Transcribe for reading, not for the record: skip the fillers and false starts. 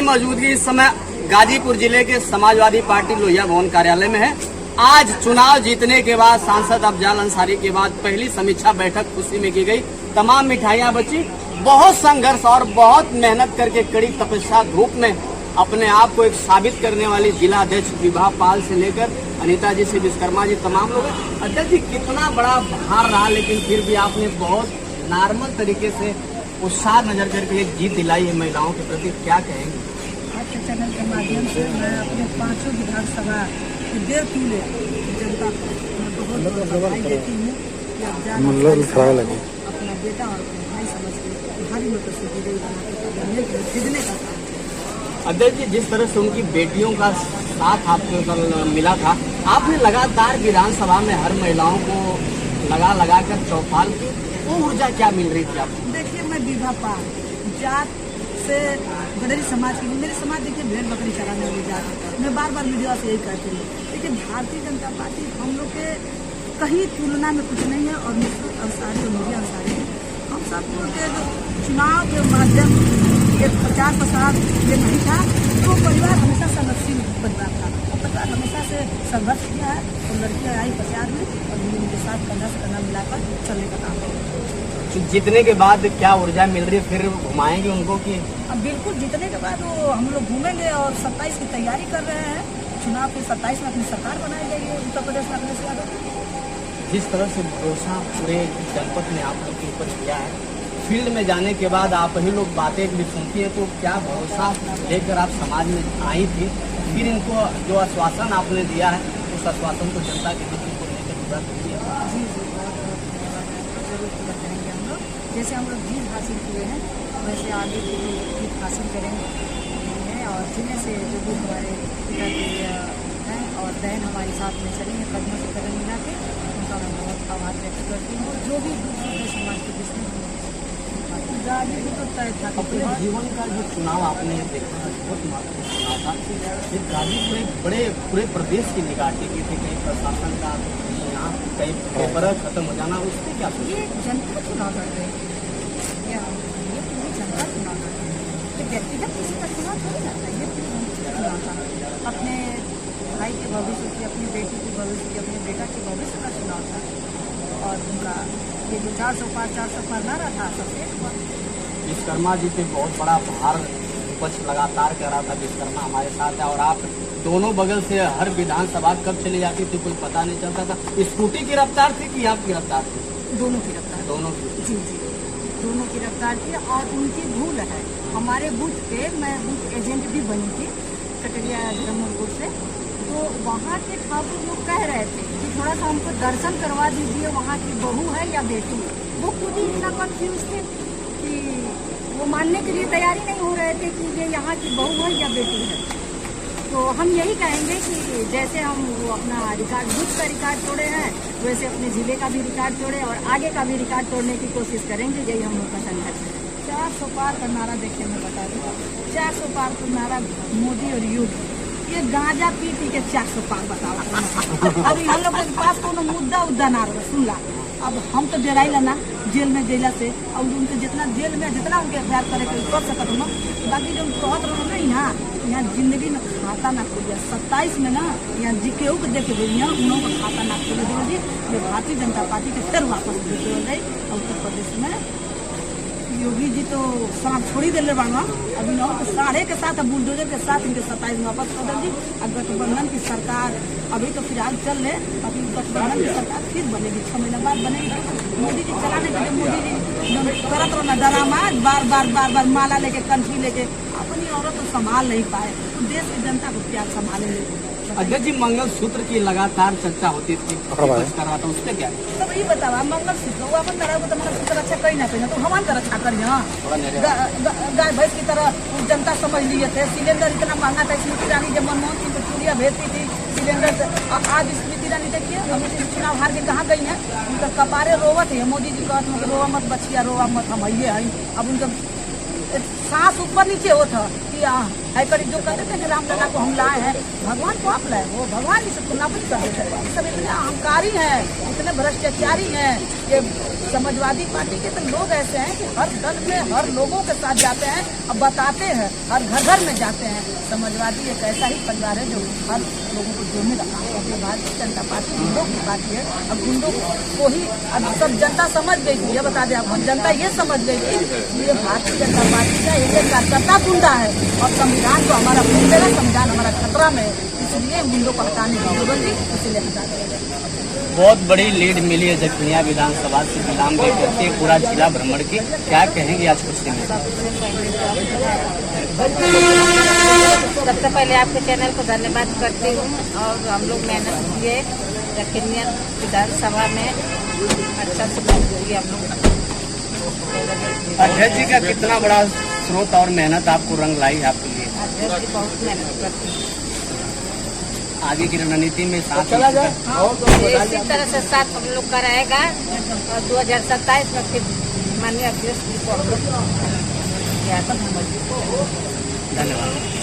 मौजूदगी इस समय गाजीपुर जिले के समाजवादी पार्टी लोहिया भवन कार्यालय में है। आज चुनाव जीतने के बाद सांसद अफजाल अंसारी के बाद पहली समीक्षा बैठक खुशी में की गई। तमाम मिठाइयां बची। बहुत संघर्ष और बहुत मेहनत करके कड़ी तपस्या धूप में अपने आप को एक साबित करने वाली जिला अध्यक्ष विभा पाल से लेकर अनीता जी से विश्वकर्मा जी तमाम लोग। अध्यक्ष जी, कितना बड़ा भार रहा, लेकिन फिर भी आपने बहुत नॉर्मल तरीके से उत्साह नजर करके एक जीत दिलाई है महिलाओं के प्रति, क्या कहेंगे? आपके चैनल के माध्यम से मैं अपने 5 विधानसभा के 1.5 किलो जनता को बहुत बधाई देती हूँ कि आप जाकर अपना बेटा और भाई समझ के भारी मतों से विजयी बनाकर जीतने का काम। अध्यक्ष जी, जिस तरह से उनकी बेटियों का साथ आपको कल मिला था, आपने लगातार विधानसभा में हर महिलाओं को लगा कर चौपाल की, वो ऊर्जा क्या मिल रही थी आपको? देखिए, मैं विभा पाल जात से गडरी समाज की, मेरे समाज देखिए भेड़ बकरी चराने वाली जात है। मैं बार बार मीडिया से यही कहती हूँ, लेकिन भारतीय जनता पार्टी हम लोग के कहीं तुलना में कुछ नहीं है और मुफ्त अंसारी और मीडिया अंसारी है। हम सब लोग के जो चुनाव के माध्यम एक प्रचार प्रसार ये नहीं था, तो परिवार हमेशा संरक्षित परिवार था और परिवार हमेशा से संघर्ष किया है और लड़कियाँ आई प्रचार में और उनके साथ कंधा से कंधा मिलाकर चलने का काम है। जीतने के बाद क्या ऊर्जा मिल रही है? फिर घुमाएंगे उनको कि? अब बिल्कुल जीतने के बाद वो हम लोग घूमेंगे और 27 की तैयारी कर रहे हैं। चुनाव के 27 में अपनी सरकार बनाई जाएगी उत्तर प्रदेश में अखिलेश यादव। जिस तरह से भरोसा पूरे जनपद ने आप लोग के ऊपर किया है, फील्ड में जाने के बाद आप ही लोग बातें भी सुनती है, तो क्या भरोसा लेकर आप समाज में आई थी? फिर इनको जो आश्वासन आपने दिया है, उस आश्वासन को जनता के बीच को लेकर पूरा करिए। जी जरूर पूरा करेंगे हम लोग। जैसे हम लोग जीत हासिल किए हैं वैसे आगे भी जीत हासिल करेंगे और जिन्हें से जो भी हमारे पिता हैं और बहन हमारे साथ में चलेंगे कदमों से कदम मिला के, उनका मैं बहुत आभार व्यक्त करती हूँ। जो भी दूसरे समाज के जिसमें गाजीपुर तो तय था। अपने जीवन का जो चुनाव आपने देखा बहुत महत्वपूर्ण चुनाव था। ये गाजीपुर एक बड़े पूरे प्रदेश की निगाह टिकी थी, कहीं प्रशासन का, यहाँ कहीं पेपर खत्म हो जाना, उससे क्या ये जनता चुनाव लड़ रही है, ये पूरी जनता चुनाव लड़ रही है। ये व्यक्तिगत किसी का चुनाव थोड़ी जाता है, ये पूरी जनता चुनाव था। अपने भाई के भविष्य की, अपनी बेटी के भविष्य की, अपने बेटा के भविष्य का चुनाव था और उनका ये जो 400 पार नारा था सबसे विश्वकर्मा जी पे बहुत बड़ा भार विपक्ष लगातार कर रहा था। विश्वकर्मा हमारे साथ है और आप दोनों बगल से हर विधानसभा कब चली जाती थी कोई पता नहीं चलता था। स्कूटी की रफ्तार थी कि आप की रफ्तार थी? दोनों की रफ्तार। दोनों की? जी दोनों की रफ्तार थी और उनकी भूल है। हमारे बूथ पे मैं बूथ एजेंट भी बनी थी कटरिया धर्मपुर से, तो वहाँ के ठाकुर लोग कह रहे थे कि थोड़ा सा हमको दर्शन करवा दीजिए, वहाँ की बहू है या बेटी। वो खुद ही इतना कन्फ्यूज थे कि वो मानने के लिए तैयारी नहीं हो रहे थे कि ये यहाँ की बहू है या बेटी है। तो हम यही कहेंगे कि जैसे हम वो अपना रिकॉर्ड बूथ का रिकॉर्ड तोड़े हैं, वैसे अपने जिले का भी रिकॉर्ड तोड़े और आगे का भी रिकॉर्ड तोड़ने की कोशिश करेंगे। यही हम लोग का संघर्ष है। 400 पार का नारा देखिए, मैं बता दूँ 400 पार का नारा मोदी और युद्ध, ये गांजा पी के 400 पार बताओ। अभी हम लोग के पास कोनो मुद्दा ना रहा, सुन ला। अब हम तो डराइला ना जेल में जेला से, और उनके जितना जेल में जितना उनके अख्तियार करे कर सकत ना, बाकी जो कहत रहो ना यहाँ जिंदगी में खाता ना खोलिए। 27 में ना यहाँ जी केहू के देखे यहाँ उन्हों को खाता ना खोले देवल जी। ये भारतीय जनता पार्टी के फिर वापस देवल जाए। उत्तर प्रदेश में योगी जी तो सांप छोड़ी दिले बांगा, अभी नौ के साढ़े के साथ बुलडोजर के साथ इनके 27 में वापस कर दी। और गठबंधन की सरकार अभी तो फिलहाल चल रहे, अभी गठबंधन की सरकार फिर बनेगी, 6 महीना बाद बनेगी। मोदी जी चलाने के लिए मोदी जी करत रहो ना ड्रामा, बार माला लेके कंठी लेके अपनी औरत को संभाल नहीं पाए, तो देश की जनता को क्या संभालेंगे? अध्यक्ष जी, मंगल सूत्र की लगातार चर्चा होती थी, कर रहा था, उससे क्या? सब यही बतावा मंगल सूत्र वो अपन तरह को तो मंगल सूत्र अच्छा कहीं ना कहीं, तो हमारी तरह अच्छा करिए। गाय भैंस की तरह जनता समझ लिए थे। सिलेंडर इतना महंगा था, स्मृति ईरानी जब मनमोहन सिंह को चूड़िया भेजती थी सिलेंडर से, आज स्मृति ईरानी देखिए अभी चुनाव हार के कहाँ गई है, उनका कपारे रोवत है। मोदी जी कहते हैं रोवा मत बचिया, रोवा मत, हम ये है। अब उनका सांस ऊपर नीचे होता कि है करी जो कहते थे कि रामलला को हम लाए हैं, भगवान को आप लाए, वो भगवान भी सबको नापी कर देते हैं। सब इतने अहंकारी हैं, इतने भ्रष्टाचारी हैं, ये समाजवादी पार्टी के तो लोग ऐसे हैं कि हर दल में हर लोगों के साथ जाते हैं और बताते हैं, हर घर घर में जाते हैं। समाजवादी एक ऐसा ही परिवार है जो हर लोगों को जोड़ने का काम करती है। भारतीय जनता पार्टी गुंडों की पार्टी है और गुंडों को ही अब सब जनता समझ गई थी। ये बता दें आपको, जनता ये समझ गई थी कि ये भारतीय जनता पार्टी का एक कार्यकर्ता गुंडा है और संविधान को हमारा भूल देगा, संविधान हमारा खतरा में है, इसलिए गुंडों को हटाने की जरूरत थी, इसलिए हटा देगा। बहुत बड़ी लीड मिली है जखनिया विधानसभा से बिलाम करके पूरा जिला भ्रमण की, क्या कहेंगे आज कुछ दिन? सबसे पहले आपके चैनल को धन्यवाद करती हूँ और हम लोग मेहनत किए जखनिया विधानसभा में, अच्छा से मेहनत किए हम लोग। अध्यक्ष जी का कितना बड़ा स्रोत और मेहनत आपको रंग लाई है आपके लिए? अध्यक्ष जी बहुत मेहनत करती हैं। आगे की रणनीति में साथ इसी तरह से साथ हम लोग का रहेगा और 2027 में फिर माननीय अध्यक्ष जी को हम लोग धन्यवाद।